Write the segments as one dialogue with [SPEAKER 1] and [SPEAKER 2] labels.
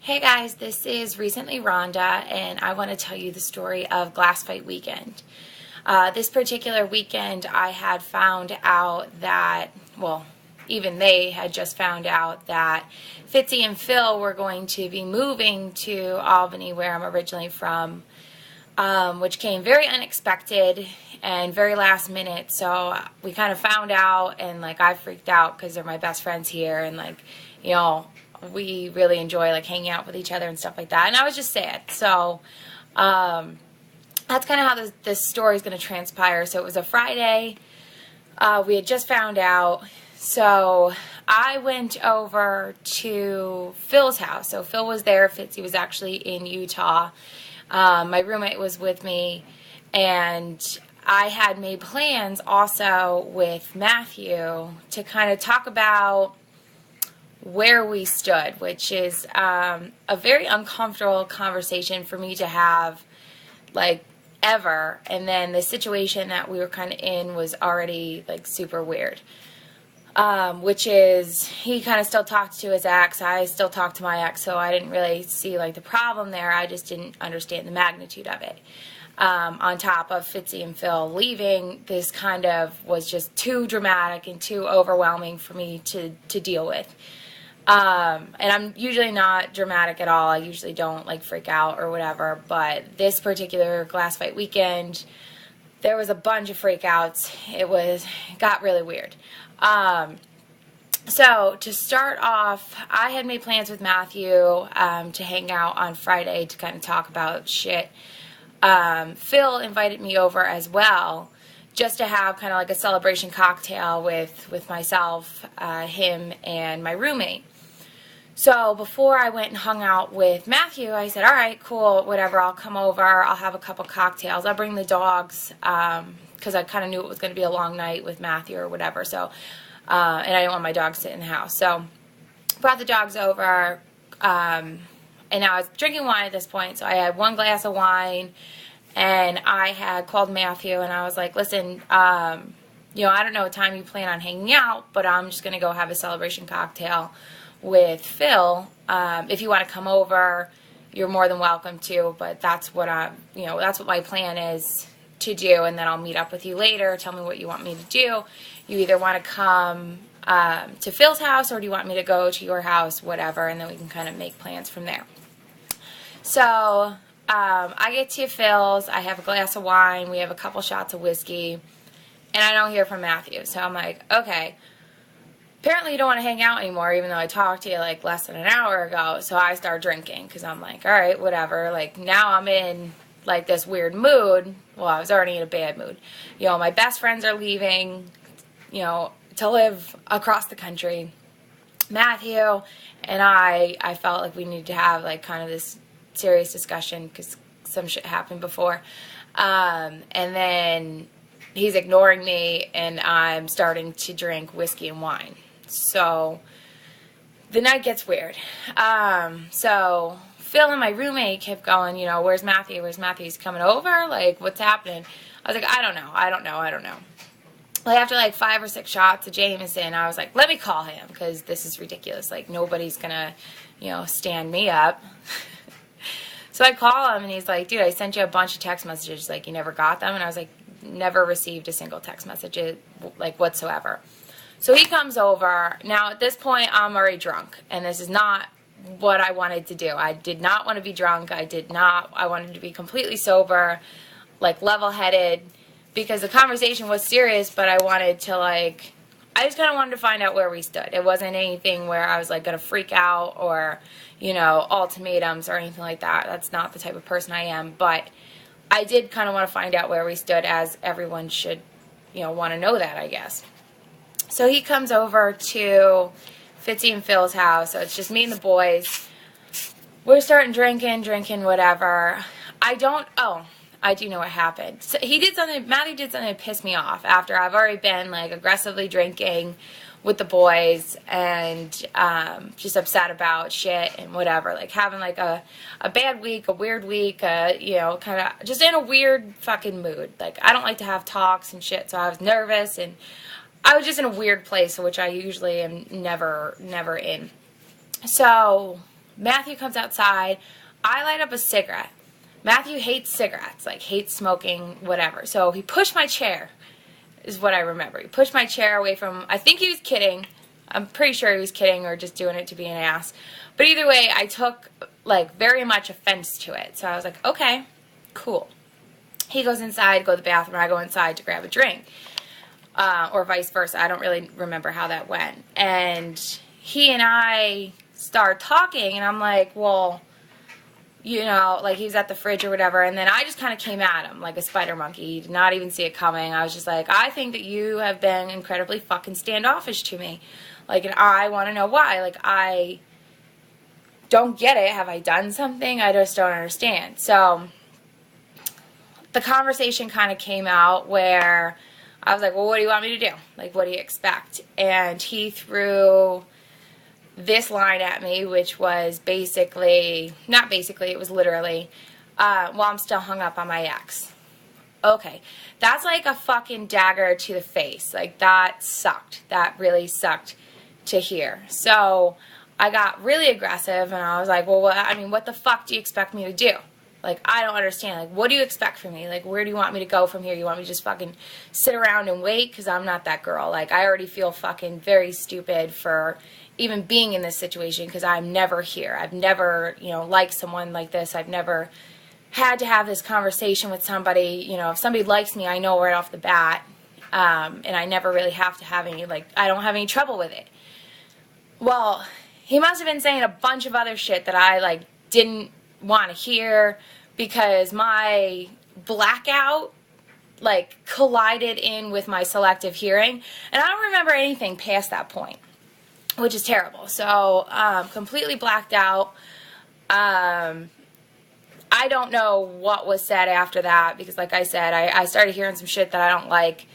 [SPEAKER 1] Hey guys, this is Recently Rhonda, and I want to tell you the story of Glass Fight Weekend. This particular weekend, I had found out that, well, even they had just found out that Fitzy and Phil were going to be moving to Albany, where I'm originally from, which came very unexpected and very last minute. So we kind of found out, and like I freaked out because they're my best friends here, and like, you know, we really enjoy like hanging out with each other and stuff like that. And I was just sad. So that's kind of how this story is going to transpire. So it was a Friday. We had just found out. So I went over to Phil's house. So Phil was there. Fitzy was actually in Utah. My roommate was with me. And I had made plans also with Matthew to kind of talk about where we stood, which is a very uncomfortable conversation for me to have, like, ever. And then the situation that we were kind of in was already like super weird, which is he kind of still talked to his ex. I still talk to my ex, so I didn't really see like the problem there. I just didn't understand the magnitude of it. On top of Fitzy and Phil leaving, this kind of was just too dramatic and too overwhelming for me to deal with. And I'm usually not dramatic at all. I usually don't like freak out or whatever, but this particular Glass Fight Weekend, there was a bunch of freakouts. It got really weird. So to start off, I had made plans with Matthew, to hang out on Friday to kind of talk about shit. Phil invited me over as well, just to have kind of like a celebration cocktail with myself, him, and my roommate. So before I went and hung out with Matthew, I said, all right, cool, whatever, I'll come over, I'll have a couple cocktails, I'll bring the dogs, because I kind of knew it was going to be a long night with Matthew or whatever, so, and I didn't want my dogs to sit in the house. So brought the dogs over, and I was drinking wine at this point, so I had one glass of wine, and I had called Matthew, and I was like, listen, you know, I don't know what time you plan on hanging out, but I'm just going to go have a celebration cocktail with Phil. If you want to come over, you're more than welcome to, but that's what that's what my plan is to do, and then I'll meet up with you later. Tell me what you want me to do. You either want to come to Phil's house, or do you want me to go to your house, whatever, and then we can kind of make plans from there. So I get to Phil's, I have a glass of wine, we have a couple shots of whiskey, and I don't hear from Matthew. So I'm like, okay, apparently you don't want to hang out anymore, even though I talked to you like less than an hour ago. So I start drinking because I'm like, all right, whatever. Like, now I'm in like this weird mood. Well, I was already in a bad mood. You know, my best friends are leaving, you know, to live across the country. Matthew and I felt like we needed to have like kind of this serious discussion because some shit happened before. And then he's ignoring me, and I'm starting to drink whiskey and wine. So the night gets weird. So Phil and my roommate kept going, you know, where's Matthew? Where's Matthew? He's coming over? Like, what's happening? I was like, I don't know. Like, after like 5 or 6 shots of Jameson, I was like, let me call him, because this is ridiculous. Like, nobody's gonna, you know, stand me up. So I call him, and he's like, dude, I sent you a bunch of text messages. Like, you never got them? And I was like, never received a single text message, like, whatsoever. So he comes over. Now, at this point, I'm already drunk, and this is not what I wanted to do. I did not want to be drunk. I wanted to be completely sober, like, level-headed, because the conversation was serious, but I wanted to, like, I just kind of wanted to find out where we stood. It wasn't anything where I was, like, going to freak out or, you know, ultimatums or anything like that. That's not the type of person I am, but I did kind of want to find out where we stood, as everyone should, you know, want to know that, I guess. So he comes over to Fitzy and Phil's house. So it's just me and the boys. We're starting drinking, whatever. I do know what happened. So Matthew did something to piss me off after I've already been, like, aggressively drinking with the boys and just upset about shit and whatever, like having like a bad week, a weird week, you know, kind of just in a weird fucking mood. Like, I don't like to have talks and shit, so I was nervous and I was just in a weird place, which I usually am never in. So Matthew comes outside. I light up a cigarette. Matthew hates cigarettes, like hates smoking, whatever. So he pushed my chair, is what I remember. He pushed my chair away from, I think he was kidding. I'm pretty sure he was kidding or just doing it to be an ass. But either way, I took, like, very much offense to it. So I was like, okay, cool. He goes inside, go to the bathroom, I go inside to grab a drink. Or vice versa. I don't really remember how that went. And he and I start talking, and I'm like, well, you know, like, he was at the fridge or whatever, and then I just kind of came at him like a spider monkey. He did not even see it coming. I was just like, I think that you have been incredibly fucking standoffish to me. Like, and I want to know why. Like, I don't get it. Have I done something? I just don't understand. So the conversation kind of came out where I was like, well, what do you want me to do? Like, what do you expect? And he threw this line at me, which was basically, not basically, it was literally, well, I'm still hung up on my ex. Okay. That's like a fucking dagger to the face. Like, that sucked. That really sucked to hear. So I got really aggressive, and I was like, well, what the fuck do you expect me to do? Like, I don't understand. Like, what do you expect from me? Like, where do you want me to go from here? You want me to just fucking sit around and wait? Because I'm not that girl. Like, I already feel fucking very stupid for even being in this situation because I'm never here. I've never, you know, liked someone like this. I've never had to have this conversation with somebody. You know, if somebody likes me, I know right off the bat. And I never really have to have any, like, I don't have any trouble with it. Well, he must have been saying a bunch of other shit that I, like, didn't want to hear because my blackout, like, collided in with my selective hearing. And I don't remember anything past that point, which is terrible. So, completely blacked out. I don't know what was said after that because, like I said, I started hearing some shit that I don't like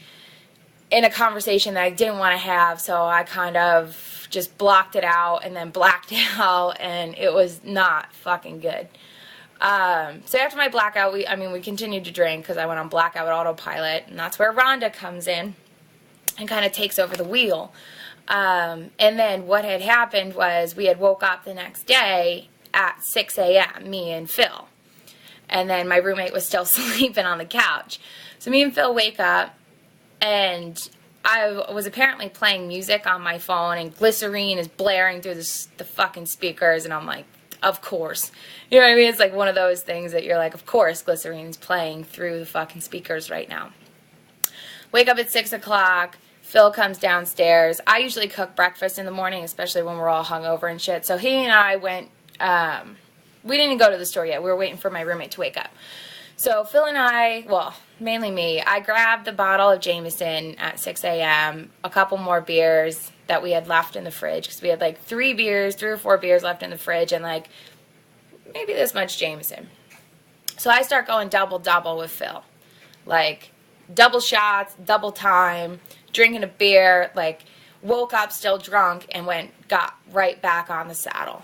[SPEAKER 1] in a conversation that I didn't want to have, so I kind of just blocked it out and then blacked out, and it was not fucking good. So after my blackout, we continued to drink because I went on blackout autopilot, and that's where Rhonda comes in and kind of takes over the wheel. And then what had happened was we had woke up the next day at 6 a.m., me and Phil. And then my roommate was still sleeping on the couch. So me and Phil wake up, and I was apparently playing music on my phone, and Glycerine is blaring through the fucking speakers, and I'm like, of course. You know what I mean? It's like one of those things that you're like, of course Glycerine's playing through the fucking speakers right now. Wake up at 6 o'clock. Phil comes downstairs. I usually cook breakfast in the morning, especially when we're all hungover and shit. So he and I went, we didn't go to the store yet. We were waiting for my roommate to wake up. So Phil and I, well, mainly me, I grabbed the bottle of Jameson at 6 a.m., a couple more beers that we had left in the fridge, because we had like 3 or 4 beers left in the fridge, and like maybe this much Jameson. So I start going double with Phil. Like, double shots, double time, drinking a beer, like, woke up still drunk and got right back on the saddle.